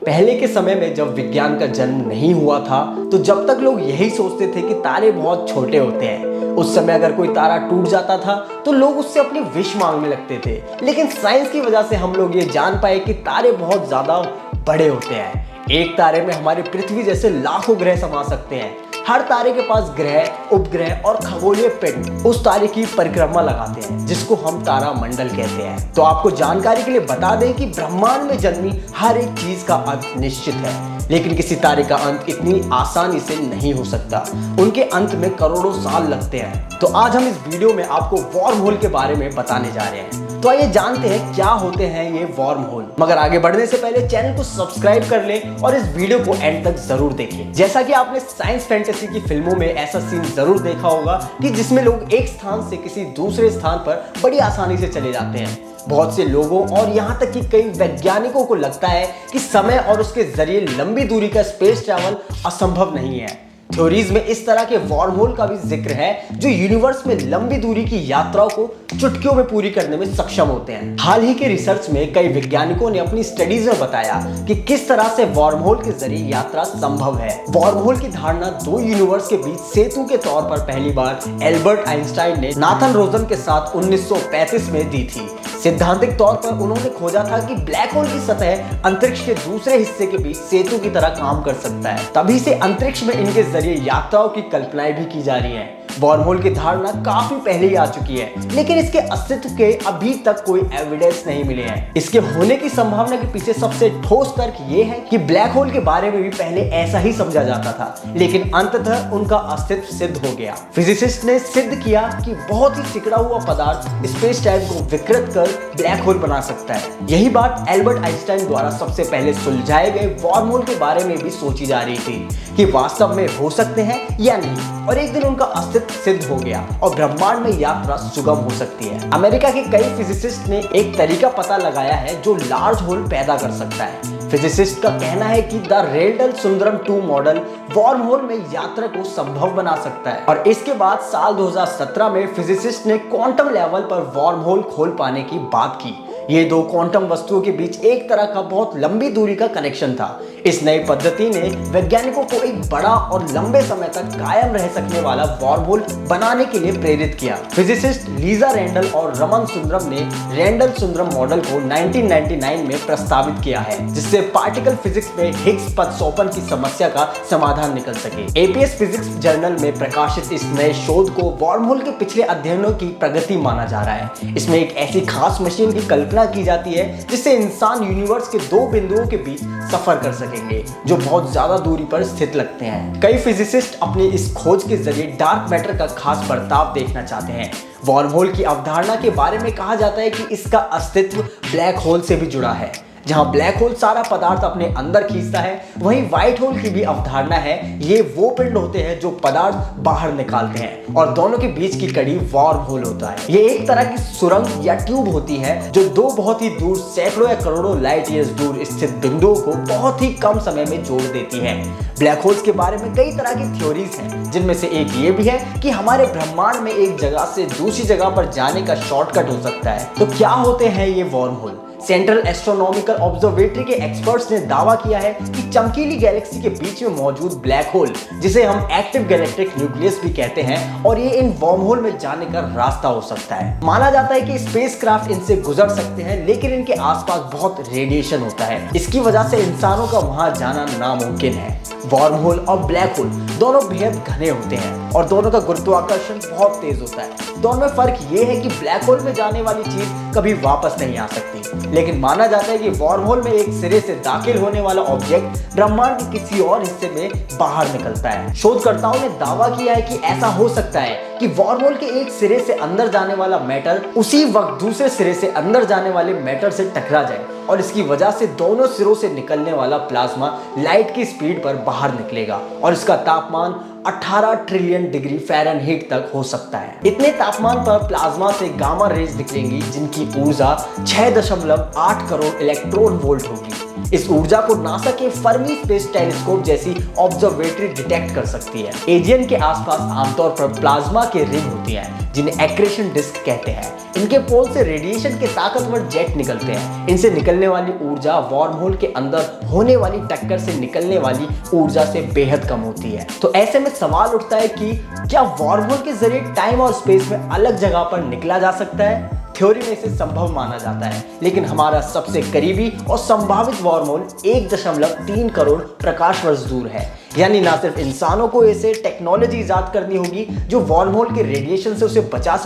पहले के समय में जब विज्ञान का जन्म नहीं हुआ था, तो जब तक लोग यही सोचते थे कि तारे बहुत छोटे होते हैं, उस समय अगर कोई तारा टूट जाता था तो लोग उससे अपनी विश मांगने लगते थे। लेकिन साइंस की वजह से हम लोग ये जान पाए कि तारे बहुत ज्यादा बड़े होते हैं। एक तारे में हमारी पृथ्वी जैसे लाखों ग्रह समा सकते हैं। हर तारे के पास ग्रह, उपग्रह और खगोलीय पिंड उस तारे की परिक्रमा लगाते हैं, जिसको हम तारा मंडल कहते हैं। तो आपको जानकारी के लिए बता दें कि ब्रह्मांड में जन्मी हर एक चीज का अंत निश्चित है, लेकिन किसी तारे का अंत इतनी आसानी से नहीं हो सकता। उनके अंत में करोड़ों साल लगते हैं। तो आज हम इस वीडियो में आपको वॉर्म होल के बारे में बताने जा रहे हैं। तो आइए जानते हैं क्या होते हैं ये वॉर्म होल। मगर आगे बढ़ने से पहले चैनल को सब्सक्राइब कर लें और इस वीडियो को एंड तक जरूर देखें। जैसा कि आपने साइंस फैंटेसी की फिल्मों में ऐसा सीन जरूर देखा होगा कि जिसमें लोग एक स्थान से किसी दूसरे स्थान पर बड़ी आसानी से चले जाते हैं। बहुत से लोगों और यहाँ तक कि कई वैज्ञानिकों को लगता है कि समय और उसके जरिए लंबी दूरी का स्पेस ट्रैवल असंभव नहीं है। थ्योरीज में इस तरह के वॉर्म होल का भी जिक्र है जो यूनिवर्स में लंबी दूरी की यात्राओं को चुटकियों में पूरी करने में सक्षम होते हैं। हाल ही के रिसर्च में कई वैज्ञानिकों ने अपनी स्टडीज में बताया कि किस तरह से वॉर्म होल के जरिए यात्रा संभव है। वॉर्म होल की धारणा दो यूनिवर्स के बीच सेतु के तौर पर पहली बार एल्बर्ट आइंस्टाइन ने नाथन रोजन के साथ 1935 में दी थी। सिद्धांतिक तौर पर उन्होंने खोजा था कि ब्लैक होल की सतह अंतरिक्ष के दूसरे हिस्से के बीच सेतु की तरह काम कर सकता है। तभी से अंतरिक्ष में इनके जरिए यात्राओं की कल्पनाएं भी की जा रही हैं। वॉर्म होल की धारणा काफी पहले ही आ चुकी है, लेकिन इसके अस्तित्व के अभी तक कोई एविडेंस नहीं मिले हैं। इसके होने की संभावना के पीछे सबसे ठोस तर्क ये है कि ब्लैक होल के बारे में भी पहले ऐसा ही समझा जाता था, लेकिन अंततः उनका अस्तित्व सिद्ध हो गया। फिजिसिस्ट ने सिद्ध किया कि बहुत ही सिकुड़ा हुआ पदार्थ स्पेस टाइम को विकृत कर ब्लैक होल बना सकता है। यही बात एल्बर्ट आइंस्टाइन द्वारा सबसे पहले सुलझाए गए वॉर्म होल के बारे में भी सोची जा रही थी कि वास्तव में हो सकते हैं या नहीं, और एक दिन उनका अस्तित्व सिद्ध हो गया और ब्रह्मांड में यात्रा सुगम हो सकती है। अमेरिका के कई फिजिसिस्ट ने एक तरीका पता लगाया है जो लार्ज होल पैदा कर सकता है। फिजिसिस्ट का कहना है कि द रेंडल-सुंदरम 2 मॉडल वॉर्म होल में यात्रा को संभव बना सकता है। और इसके बाद साल 2017 में फिजिसिस्ट ने क्वांटम लेवल पर वॉर्म होल खोल पाने की बात की। ये दो क्वांटम वस्तुओं के बीच एक तरह का बहुत लंबी दूरी का कनेक्शन था। इस नई पद्धति ने वैज्ञानिकों को एक बड़ा और लंबे समय तक कायम रह सकने वाला वॉर्म होल बनाने के लिए प्रेरित किया। फिजिसिस्ट लीजा रेंडल और रमन सुंदरम ने रेंडल-सुंदरम मॉडल को 1999 में प्रस्तावित किया है, जिससे पार्टिकल फिजिक्स में हिग्स पद सोपन की समस्या का समाधान निकल सके। एपीएस फिजिक्स जर्नल में प्रकाशित इस नए शोध को वॉर्म होल के पिछले अध्ययनों की प्रगति माना जा रहा है। इसमें एक ऐसी खास मशीन की कल्पना की जाती है जिससे इंसान यूनिवर्स के दो बिंदुओं के बीच सफर कर सकेंगे जो बहुत ज्यादा दूरी पर स्थित लगते हैं। कई फिजिसिस्ट अपनी इस खोज के जरिए डार्क मैटर का खास बर्ताव देखना चाहते हैं। वॉर्म होल की अवधारणा के बारे में कहा जाता है कि इसका अस्तित्व ब्लैक होल से भी जुड़ा है। जहां ब्लैक होल सारा पदार्थ अपने अंदर खींचता है, वहीं व्हाइट होल की भी अवधारणा है। ये वो पिंड होते हैं जो पदार्थ बाहर निकालते हैं और दोनों के बीच की कड़ी वॉर्म होल होता है। ये एक तरह की सुरंग या ट्यूब होती है जो दो बहुत ही दूर सैकड़ों या करोड़ों लाइट ईयर्स दूर स्थित बिंदुओं को बहुत ही कम समय में जोड़ देती है। ब्लैक होल्स के बारे में कई तरह की थ्योरीज हैं, जिनमें से एक ये भी है कि हमारे ब्रह्मांड में एक जगह से दूसरी जगह पर जाने का शॉर्टकट हो सकता है। तो क्या होते हैं ये wormhole? Central astronomical observatory के एक्सपर्ट्स ने दावा किया है कि चमकीली गैलेक्सी के बीच में मौजूद ब्लैक होल, जिसे हम एक्टिव गैलेक्टिक न्यूक्लियस भी कहते हैं, और ये इन वॉर्म होल में जाने का रास्ता हो सकता है। माना जाता है कि स्पेसक्राफ्ट इनसे गुजर सकते हैं, लेकिन इनके आसपास बहुत रेडिएशन होता है। इसकी वजह से इंसानों का वहां जाना नामुमकिन है। वॉर्म होल और ब्लैक होल दोनों बेहद घने होते हैं और दोनों का गुरुत्वाकर्षण बहुत तेज होता है। दोनों में फर्क ये है कि ब्लैक होल में जाने वाली चीज कभी वापस नहीं आ सकती, लेकिन माना जाता है कि वॉर्म होल में एक सिरे से दाखिल होने वाला ऑब्जेक्ट ब्रह्मांड के किसी और हिस्से में बाहर निकलता है। शोधकर्ताओं ने दावा किया है कि ऐसा हो सकता है कि वॉर्म होल के एक सिरे से अंदर जाने वाला मैटर उसी वक्त दूसरे सिरे से अंदर जाने वाले मैटर से टकरा जाए और इसकी वजह से दोनों सिरों से निकलने वाला प्लाज्मा लाइट की स्पीड पर बाहर निकलेगा और इसका तापमान 18 ट्रिलियन डिग्री फ़ारेनहीट तक हो सकता है। इतने तापमान पर प्लाज्मा से गामा रेज निकलेंगी जिनकी ऊर्जा 6.8 करोड़ इलेक्ट्रॉन वोल्ट होगी। इस ऊर्जा को नासा के फर्मी स्पेस टेलीस्कोप जैसी ऑब्जर्वेटरी डिटेक्ट कर सकती है। एजियन के आसपास आमतौर पर प्लाज्मा के रिंग होती हैं जिन्हें एक्रेशन डिस्क कहते हैं। इनके पोल से रेडिएशन के ताकतवर जेट निकलते हैं। इनसे निकलने वाली ऊर्जा वार्म होल के अंदर होने वाली टक्कर से निकलने वाली ऊर्जा से बेहद कम होती है। तो ऐसे में सवाल उठता है कि क्या वार्म होल के जरिए टाइम और स्पेस में अलग जगह पर निकला जा सकता है? थ्योरी में इसे संभव माना जाता है, लेकिन हमारा सबसे करीबी और संभावित वार्म होल 1.3 करोड़ प्रकाश वर्ष दूर है। यानी ना सिर्फ इंसानों को ऐसे टेक्नोलॉजी इजाद करनी होगी जो वार्म होल के रेडिएशन से उसे बचा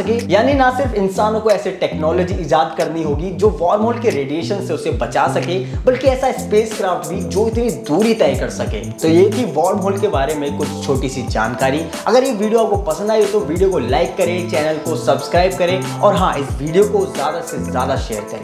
सके, बल्कि ऐसा स्पेसक्राफ्ट भी जो इतनी दूरी तय कर सके। तो ये थी वार्म होल के बारे में कुछ छोटी सी जानकारी। अगर ये वीडियो आपको पसंद आई तो वीडियो को लाइक करें, चैनल को सब्सक्राइब करें और हाँ, इस वीडियो को ज़्यादा से ज़्यादा शेयर करें।